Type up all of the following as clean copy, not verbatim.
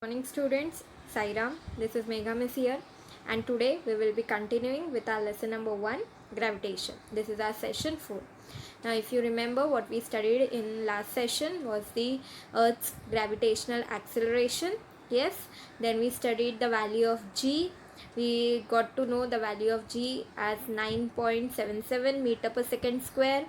Morning students, Sairam, this is Megha Miss here, and today we will be continuing with our lesson number 1, gravitation. This is our session 4. Now if you remember, what we studied in last session was the Earth's gravitational acceleration. Yes, then we studied the value of G. We got to know the value of G as 9.77 meter per second square.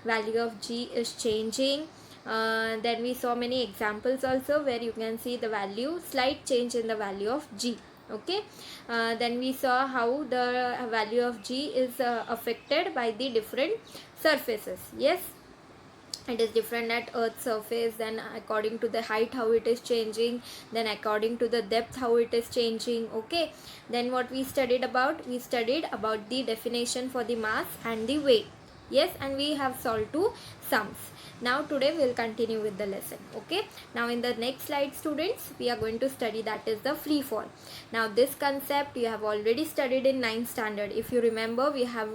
Value of G is changing. Then we saw many examples also where you can see the value, slight change in the value of G. Okay, then we saw how the value of G is affected by the different surfaces. Yes, it is different at Earth's surface, then according to the height how it is changing, then according to the depth how it is changing. Okay, then what we studied about, the definition for the mass and the weight. Yes, and we have solved two sums. Now today we will continue with the lesson. Okay, now in the next slide students, we are going to study, that is the free fall. Now this concept you have already studied in 9th standard. If you remember, we have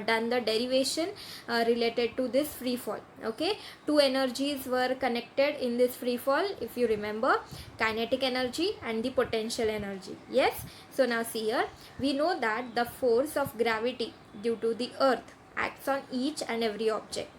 done the derivation related to this free fall. Okay, two energies were connected in this free fall, if you remember, kinetic energy and the potential energy. Yes, so now see here, we know that the force of gravity due to the earth acts on each and every object.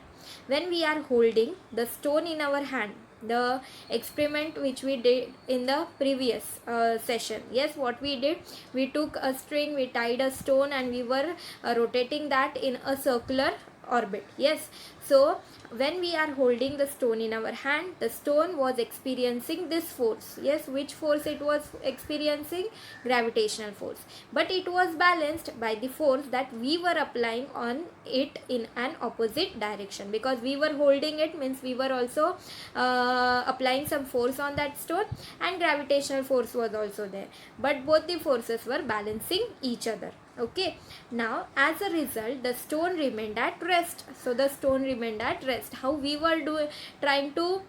When we are holding the stone in our hand, the experiment which we did in the previous session, yes, what we did, we took a string, we tied a stone, and we were rotating that in a circular orbit. Yes, so when we are holding the stone in our hand, the stone was experiencing this force. Yes, which force it was experiencing? Gravitational force. But it was balanced by the force that we were applying on it in an opposite direction, because we were holding it, means we were also applying some force on that stone, and gravitational force was also there, but both the forces were balancing each other. Okay, now as a result the stone remained at rest. So the stone remained at rest. How we were trying to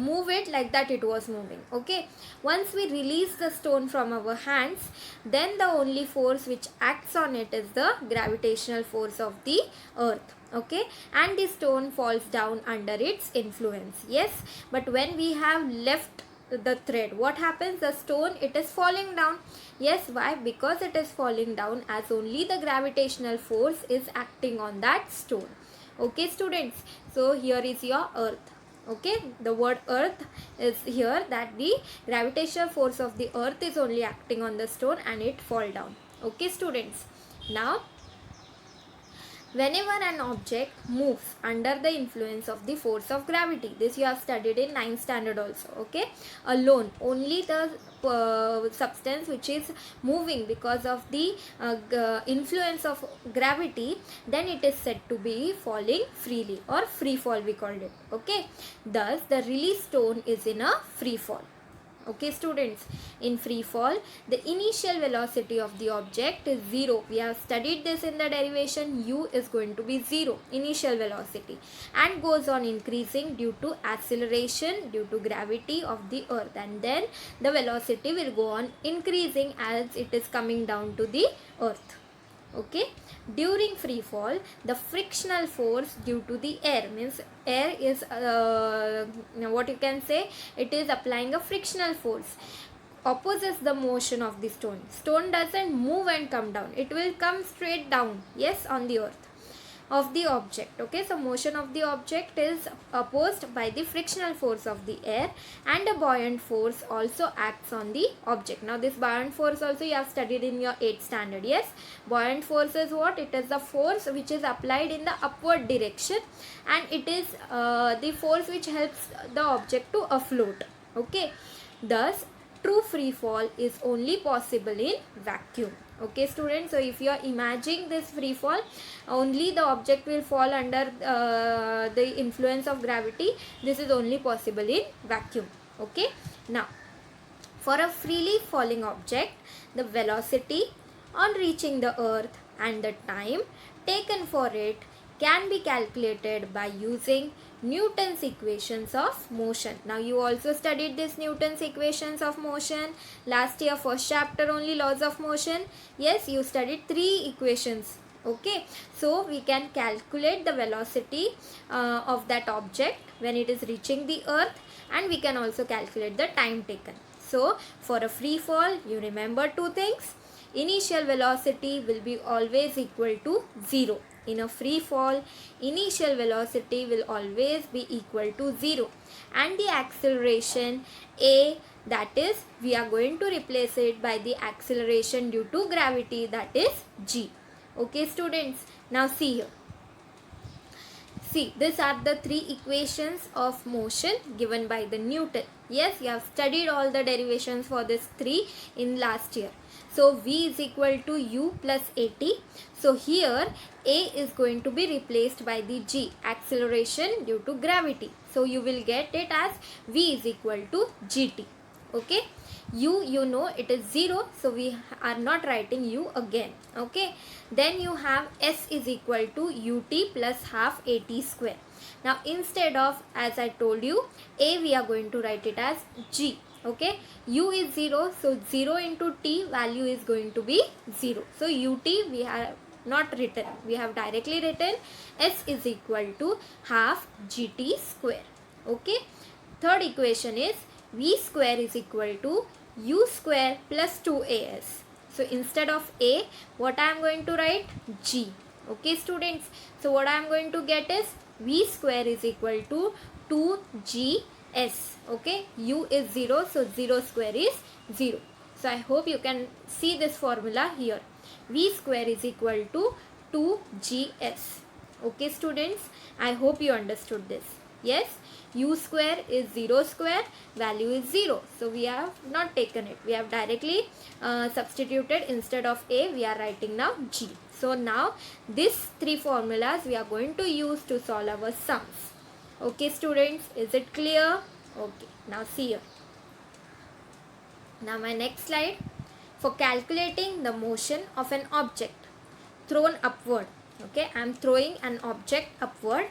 move it, like that it was moving. Okay, once we release the stone from our hands, then the only force which acts on it is the gravitational force of the earth. Okay, and the stone falls down under its influence. Yes, but when we have left the thread, what happens? The stone, it is falling down. Yes, why? Because it is falling down as only the gravitational force is acting on that stone. Okay students, so here is your earth. Okay, the word earth is here, that the gravitational force of the earth is only acting on the stone and it fall down. Okay students, now whenever an object moves under the influence of the force of gravity, this you have studied in 9th standard also. Okay, alone, only the substance which is moving because of the influence of gravity, then it is said to be falling freely, or free fall we called it. Okay, thus the released stone is in a free fall. Okay students, in free fall the initial velocity of the object is 0. We have studied this in the derivation. U is going to be 0, initial velocity, and goes on increasing due to acceleration due to gravity of the earth, and then the velocity will go on increasing as it is coming down to the earth. Okay, during free fall the frictional force due to the air, means air is what you can say, it is applying a frictional force, opposes the motion of the stone. Stone doesn't move and come down, it will come straight down. Yes, on the earth of the object. Okay, so motion of the object is opposed by the frictional force of the air, and a buoyant force also acts on the object. Now this buoyant force also you have studied in your 8th standard. Yes, buoyant force is what? It is the force which is applied in the upward direction, and it is the force which helps the object to afloat. Okay, thus true free fall is only possible in vacuum. Okay students, so if you are imagining this free fall, only the object will fall under the influence of gravity. This is only possible in vacuum. Okay, now for a freely falling object, the velocity on reaching the earth and the time taken for it can be calculated by using Newton's equations of motion. Now you also studied this Newton's equations of motion last year, first chapter only, laws of motion. Yes, you studied 3 equations. Okay, so we can calculate the velocity of that object when it is reaching the earth, and we can also calculate the time taken. So for a free fall, you remember two things. Initial velocity will be always equal to 0. In a free fall, initial velocity will always be equal to 0, and the acceleration a, that is, we are going to replace it by the acceleration due to gravity, that is g. Okay students, now see here. See, these are the three equations of motion given by the Newton. Yes, you have studied all the derivations for this three in last year. So V is equal to U plus AT. So here A is going to be replaced by the G, acceleration due to gravity. So you will get it as V is equal to GT. Okay. U, you know, it is 0, so we are not writing U again. Okay, then you have S is equal to ut plus half at square. Now instead of, as I told you, A, we are going to write it as G. Okay, U is 0, so 0 into T value is going to be 0. So ut we have not written, we have directly written S is equal to half GT square. Okay, third equation is V square is equal to U square plus 2AS. So instead of A, what I am going to write? G. Okay students, so what I am going to get is V square is equal to 2GS. Okay, U is 0, so 0 square is 0. So I hope you can see this formula here. V square is equal to 2GS. Okay students, I hope you understood this. Yes, U square is 0 square, value is 0. So we have not taken it. We have directly substituted instead of A, we are writing now G. So now these three formulas we are going to use to solve our sums. Okay students, is it clear? Okay, now see here. Now my next slide. For calculating the motion of an object thrown upward. Okay, I am throwing an object upward.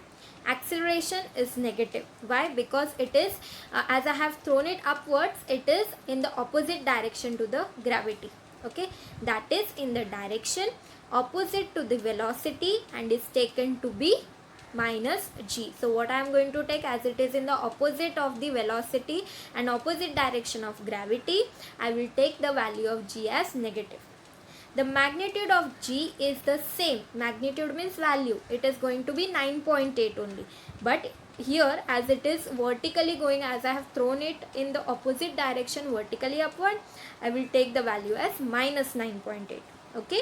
Acceleration is negative. Why? Because it is, as I have thrown it upwards, it is in the opposite direction to the gravity. Okay, that is in the direction opposite to the velocity and is taken to be minus g. So what I am going to take, as it is in the opposite of the velocity and opposite direction of gravity, I will take the value of g as negative. The magnitude of G is the same. Magnitude means value. It is going to be 9.8 only. But here, as it is vertically going, as I have thrown it in the opposite direction vertically upward, I will take the value as minus 9.8. Okay.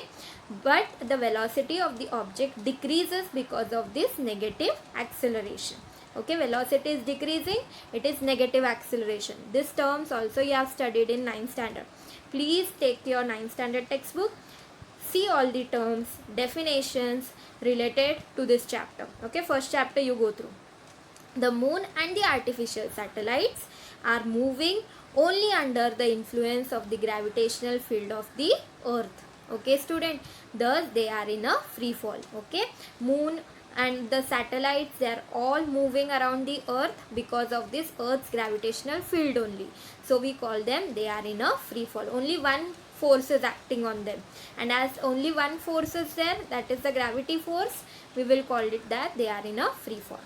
But the velocity of the object decreases because of this negative acceleration. Okay, velocity is decreasing, it is negative acceleration. These terms also you have studied in 9th standard. Please take your 9th standard textbook, see all the terms, definitions related to this chapter. Okay, first chapter you go through. The moon and the artificial satellites are moving only under the influence of the gravitational field of the earth. Okay student, thus they are in a free fall. Okay, moon and the satellites, they are all moving around the earth because of this earth's gravitational field only. So we call them, they are in a free fall. Only one force is acting on them, and as only one force is there, that is the gravity force, we will call it that they are in a free fall.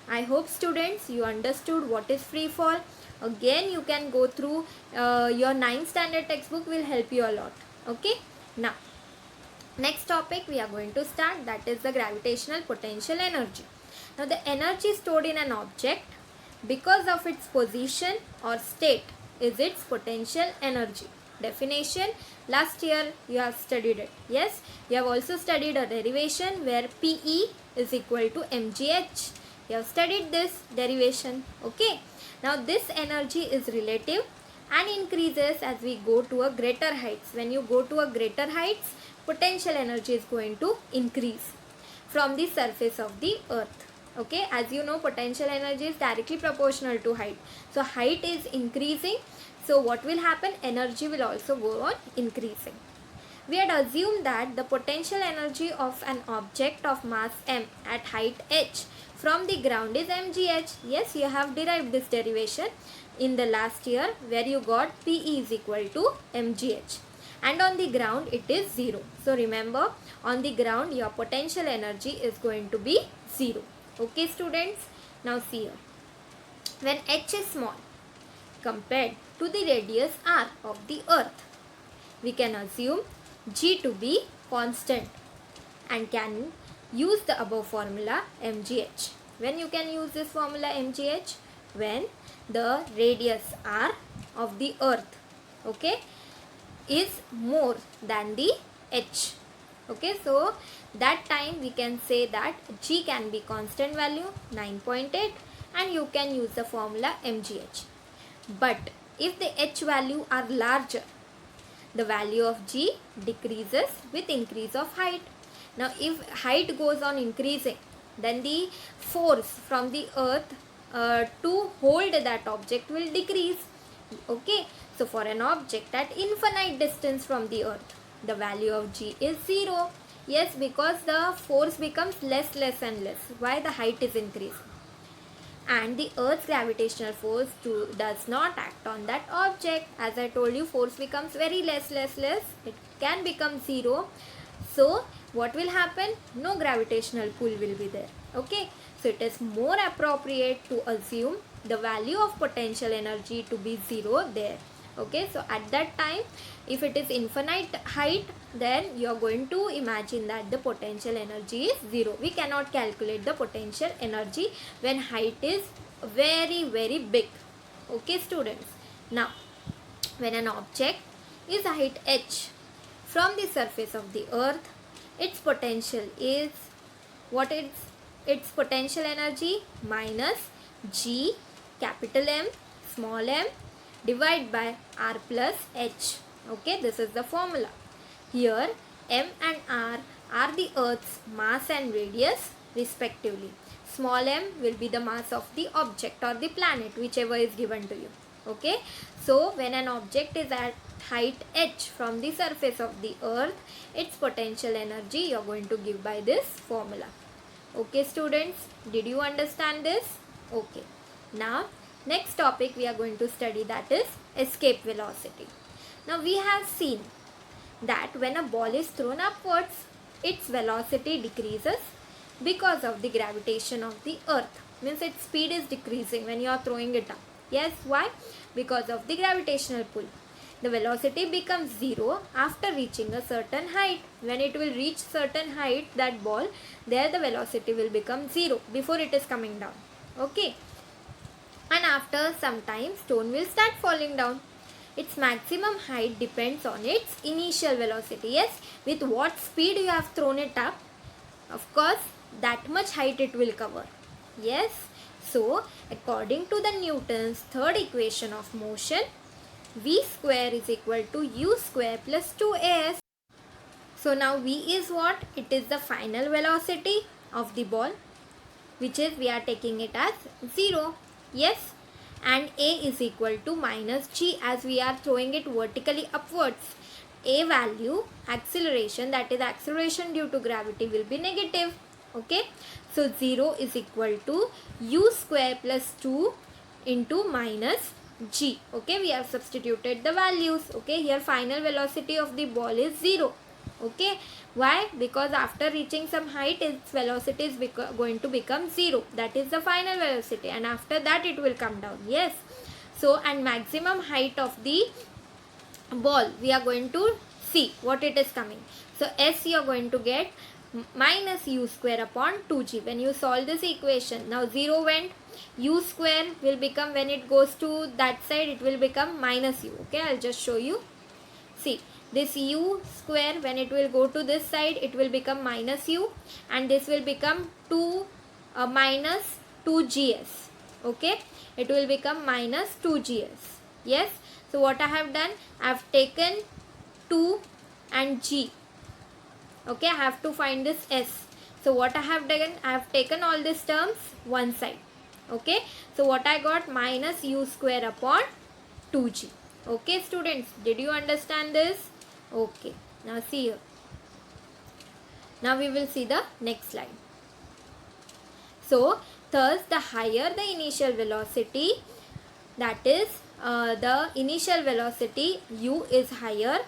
I hope students you understood what is free fall. Again you can go through your 9th standard textbook, will help you a lot. Okay, now next topic we are going to start, that is the gravitational potential energy. Now the energy stored in an object because of its position or state is its potential energy. Definition, last year you have studied it. Yes, you have also studied a derivation where PE is equal to mgh. You have studied this derivation. Okay, now this energy is relative and increases as we go to a greater heights. When you go to a greater heights, potential energy is going to increase from the surface of the earth. Okay, as you know, potential energy is directly proportional to height. So height is increasing, so what will happen? Energy will also go on increasing. We had assumed that the potential energy of an object of mass m at height h from the ground is mgh. Yes, you have derived this derivation in the last year where you got PE is equal to mgh, and on the ground it is 0. So remember, on the ground your potential energy is going to be 0. Okay students, now see here. when h is small compared to the radius r of the earth, we can assume g to be constant and can use the above formula mgh. When you can use this formula mgh? When the radius r of the earth, okay, is more than the h. Okay, so that time we can say that g can be constant value 9.8 and you can use the formula mgh. But if the h value are larger, the value of g decreases with increase of height. Now if height goes on increasing, then the force from the earth to hold that object will decrease. Okay, so for an object at infinite distance from the earth, the value of g is 0. Yes, because the force becomes less and less. Why? The height is increasing. And the earth's gravitational force does not act on that object. As I told you, force becomes very less. It can become 0. So what will happen? No gravitational pull will be there. Okay, so it is more appropriate to assume the value of potential energy to be 0 there. Okay, so at that time, if it is infinite height, then you are going to imagine that the potential energy is 0. We cannot calculate the potential energy when height is very big. Okay students, now when an object is height h from the surface of the earth, its potential is, what is its potential energy? Minus g capital M small m divided by r plus h. Okay, this is the formula. Here m and r are the earth's mass and radius respectively. Small m will be the mass of the object or the planet, whichever is given to you. Okay, so when an object is at height h from the surface of the earth, its potential energy you are going to give by this formula. Okay students, did you understand this? Okay, now next topic we are going to study, that is escape velocity. Now we have seen that when a ball is thrown upwards, its velocity decreases because of the gravitation of the earth. Means its speed is decreasing when you are throwing it up. Yes, why? Because of the gravitational pull. The velocity becomes 0 after reaching a certain height. When it will reach certain height, that ball, there the velocity will become 0 before it is coming down. Okay, and after some time stone will start falling down. Its maximum height depends on its initial velocity. Yes, with what speed you have thrown it up, of course that much height it will cover. Yes, so according to the Newton's third equation of motion, v square is equal to u square plus 2as. So now v is what? It is the final velocity of the ball, which is we are taking it as 0. Yes, and a is equal to minus g as we are throwing it vertically upwards. A value, acceleration, that is acceleration due to gravity, will be negative. Okay, so 0 is equal to u square plus 2 into minus g. Okay, we have substituted the values. Okay, here final velocity of the ball is 0. Okay, why? Because after reaching some height, its velocity is going to become 0. That is the final velocity, and after that it will come down. Yes, so and maximum height of the ball we are going to see what it is coming. So s you are going to get minus u square upon 2g. When you solve this equation, now 0 went, u square will become, when it goes to that side, it will become minus u. Okay, I'll just show you. See, this u square, when it will go to this side, it will become minus u, and this will become 2 minus 2gs. Okay, it will become minus 2gs. Yes, so what I have done, I have taken 2 and g. Okay, I have to find this s. So what I have done, I have taken all these terms one side. Okay, so what I got, minus u square upon 2g. Okay students, did you understand this? Okay, now see here. Now we will see the next slide. So thus the higher the initial velocity, that is the initial velocity u is higher,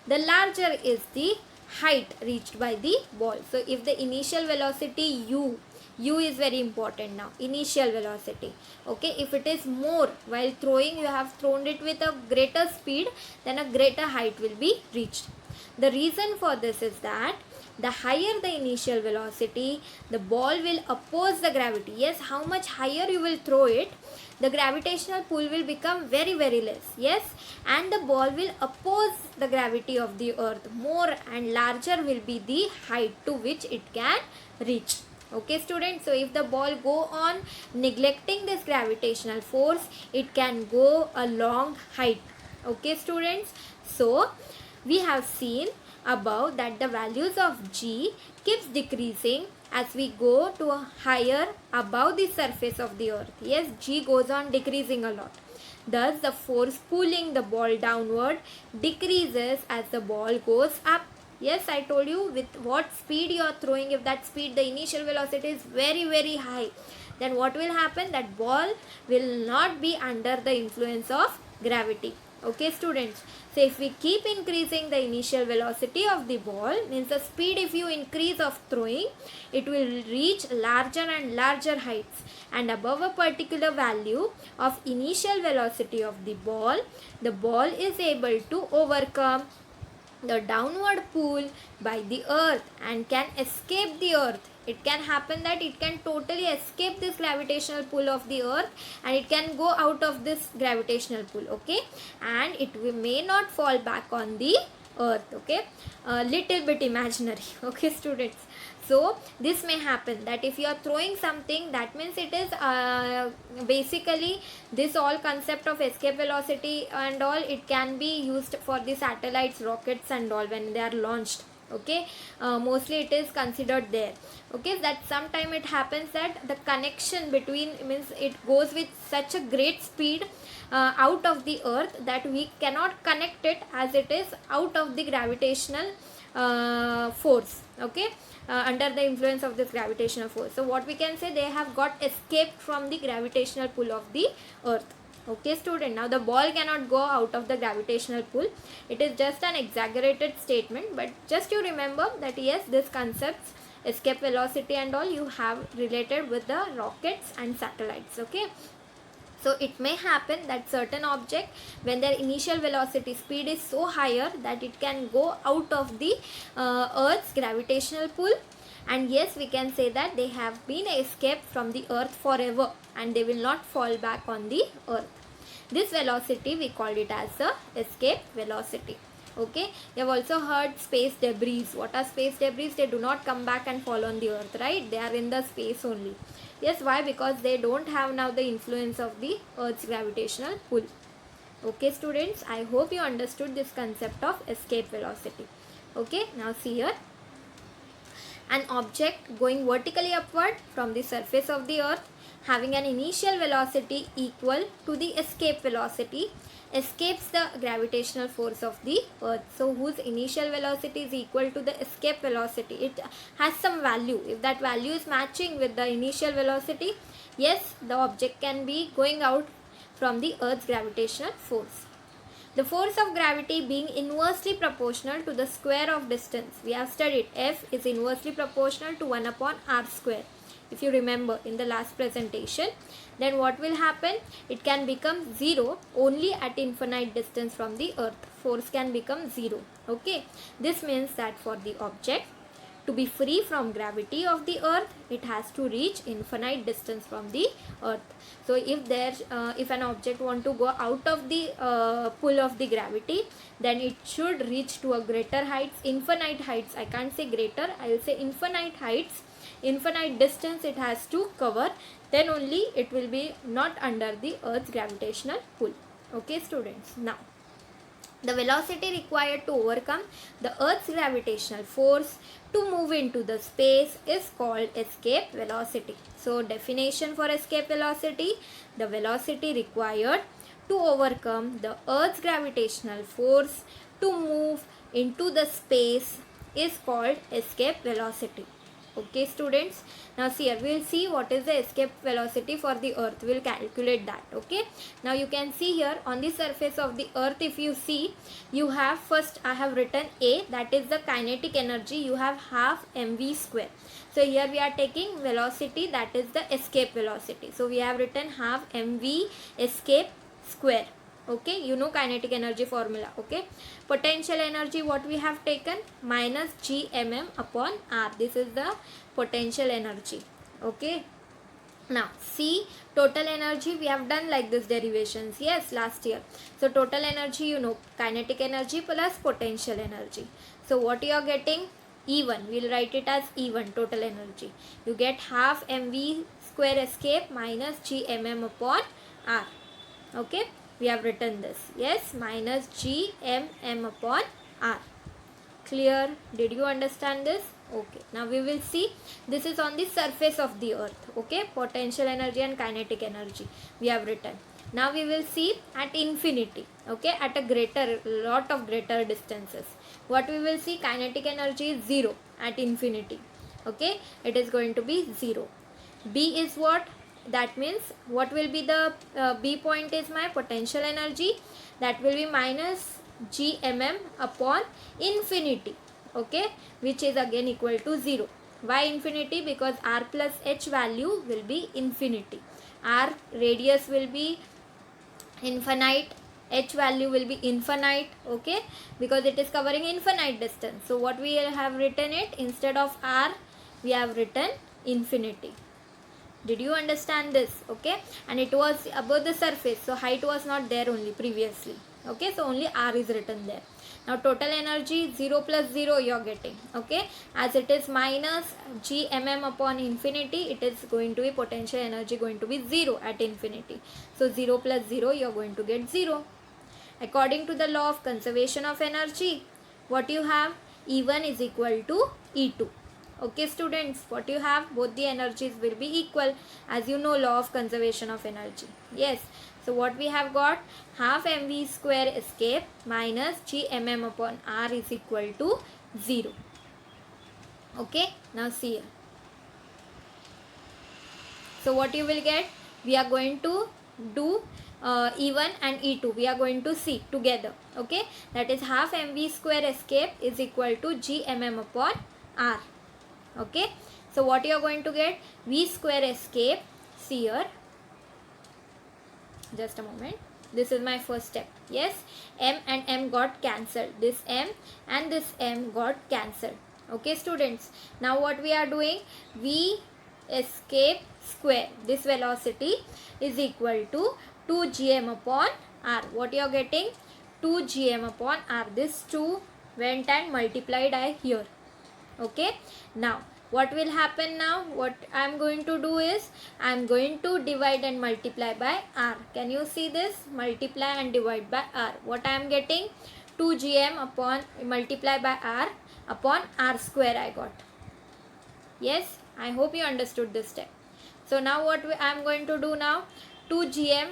the larger is the height reached by the ball. So if the initial velocity u U is very important now, initial velocity. Okay, if it is more while throwing, you have thrown it with a greater speed, then a greater height will be reached. The reason for this is that the higher the initial velocity, the ball will oppose the gravity. Yes, how much higher you will throw it, the gravitational pull will become very very less. Yes, and the ball will oppose the gravity of the earth more, and larger will be the height to which it can reach. Okay students, so if the ball go on neglecting this gravitational force, it can go a long height. Okay students, so we have seen above that the values of G keeps decreasing as we go to a higher above the surface of the earth. Yes, G goes on decreasing a lot. Thus, the force pulling the ball downward decreases as the ball goes up. Yes, I told you with what speed you are throwing. If that speed, the initial velocity is very very high, then what will happen? That ball will not be under the influence of gravity. Okay students, so if we keep increasing the initial velocity of the ball, means the speed if you increase of throwing, it will reach larger and larger heights, and above a particular value of initial velocity of the ball is able to overcome the downward pull by the earth and can escape the earth. It can happen that it can totally escape this gravitational pull of the earth, and it can go out of this gravitational pull. Okay, and it may not fall back on the earth. Okay, a little bit imaginary. Okay students, so this may happen that if you are throwing something, that means it is basically this all concept of escape velocity and all, it can be used for the satellites, rockets and all when they are launched. Okay, mostly it is considered there. Okay, that sometime it happens that the connection between, means it goes with such a great speed out of the earth that we cannot connect it as it is out of the gravitational force. Okay, under the influence of this gravitational force. So what we can say, they have got escaped from the gravitational pull of the earth. Okay student, now the ball cannot go out of the gravitational pull. It is just an exaggerated statement, but just you remember that yes, this concepts escape velocity and all you have related with the rockets and satellites. Okay, so it may happen that certain object, when their initial velocity speed is so higher that it can go out of the earth's gravitational pull, and yes, we can say that they have been escaped from the earth forever and they will not fall back on the earth. This velocity we called it as the escape velocity. Okay, you have also heard space debris. What are space debris? They do not come back and fall on the earth, right? They are in the space only. Yes, why? Because they don't have now the influence of the earth's gravitational pull. Okay students, I hope you understood this concept of escape velocity. Okay, now see here, an object going vertically upward from the surface of the earth having an initial velocity equal to the escape velocity escapes the gravitational force of the earth. So whose initial velocity is equal to the escape velocity, it has some value. If that value is matching with the initial velocity, yes, the object can be going out from the earth's gravitational force. The force of gravity being inversely proportional to the square of distance. We have studied F is inversely proportional to 1 upon r square. If you remember in the last presentation, then what will happen? It can become 0 only at infinite distance from the earth. Force can become 0. Okay, this means that for the object to be free from gravity of the earth, it has to reach infinite distance from the earth. So if an object want to go out of the pull of the gravity, then it should reach to a greater heights, infinite heights. I can't say greater, I will say infinite heights, infinite distance it has to cover, then only it will be not under the earth's gravitational pull. Okay students, now the velocity required to overcome the earth's gravitational force to move into the space is called escape velocity. So definition for escape velocity, the velocity required to overcome the earth's gravitational force to move into the space is called escape velocity. Okay students, now see here we will see what is the escape velocity for the earth. We will calculate that. Okay, now you can see here on the surface of the earth, if you see, you have, first I have written A, that is the kinetic energy. You have half mv square. So here we are taking velocity, that is the escape velocity. So we have written half mv escape square. Okay, you know kinetic energy formula. Okay, potential energy, what we have taken, minus gmm upon r. This is the potential energy. Okay, now see, total energy, we have done like this derivations, yes, last year. So total energy, you know, kinetic energy plus potential energy. So what you are getting, E1, we will write it as E1, total energy. You get half mv square escape minus gmm upon r. Okay, we have written this, yes, minus gmm upon r. Clear? Did you understand this? Okay, now we will see, this is on the surface of the earth. Okay, potential energy and kinetic energy we have written. Now we will see at infinity. Okay, at a lot of greater distances, what we will see, kinetic energy is 0 at infinity. Okay, it is going to be 0. B is what? That means what will be the B point is my potential energy, that will be minus gmm upon infinity. Okay, which is again equal to 0. Why infinity? Because r plus h value will be infinity. R radius will be infinite, h value will be infinite. Okay, because it is covering infinite distance. So what we have written it, instead of r we have written infinity. Did you understand this? Okay, and it was above the surface, so height was not there only previously. Okay, so only r is written there. Now total energy, 0 plus 0 you are getting. Okay, as it is minus gmm upon infinity, it is going to be potential energy going to be 0 at infinity. So 0 plus 0 you are going to get 0. According to the law of conservation of energy, what you have, E1 is equal to E2. Okay students, what you have, both the energies will be equal, as you know law of conservation of energy. Yes, so what we have got, half mv square escape minus gmm upon r is equal to 0. Okay, now see here. So what you will get, we are going to do E1 and E2, we are going to see together. Okay, that is half mv square escape is equal to gmm upon r. Okay, so what you are going to get, v square escape, see here, just a moment, this is my first step. Yes, m and m got cancelled, this m and this m got cancelled. Okay students, now what we are doing, v escape square, this velocity is equal to 2 gm upon r. What you are getting, 2 gm upon r. This 2 went and multiplied here. Okay, now what will happen, now what I am going to do is, I am going to divide and multiply by r. Can you see this, multiply and divide by r? What I am getting, 2 gm upon multiply by r upon r square I got. Yes, I hope you understood this step. So now what I am going to do now, 2 gm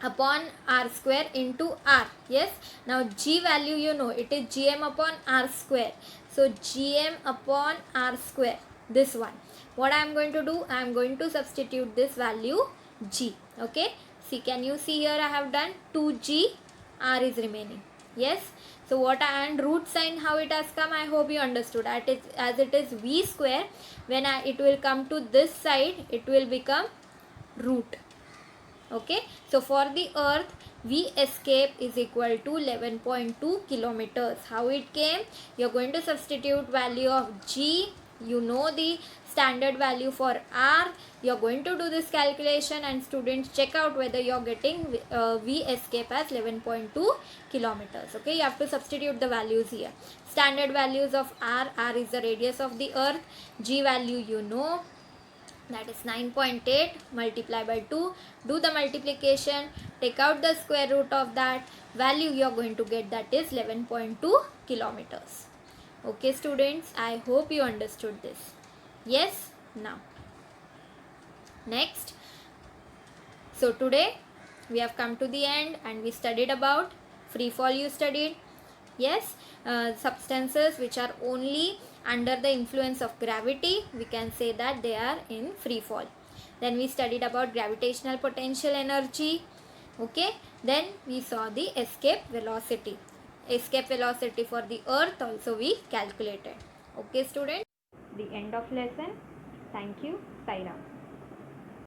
upon r square into r. Yes, now g value, you know, it is gm upon r square. So gm upon r square, this one. What I am going to do, I am going to substitute this value g. Okay, see, can you see here, I have done 2g, r is remaining. Yes, so what and root sign, how it has come, I hope you understood. As it is v square, when it will come to this side, it will become root. Okay, so for the earth, v escape is equal to 11.2 kilometers. How it came, you are going to substitute value of g, you know the standard value for r, you are going to do this calculation, and students check out whether you are getting v escape as 11.2 kilometers. Okay, you have to substitute the values here. Standard values of r is the radius of the earth, g value you know, that is 9.8, multiply by 2, do the multiplication, take out the square root of that value, you are going to get, that is 11.2 kilometers. Okay students, I hope you understood this. Yes, now next, so today we have come to the end and we studied about free fall, you studied. Yes, substances which are only under the influence of gravity, we can say that they are in free fall. Then we studied about gravitational potential energy. Okay, then we saw the escape velocity. Escape velocity for the earth also we calculated. Okay students, the end of lesson. Thank you. Sai Ram.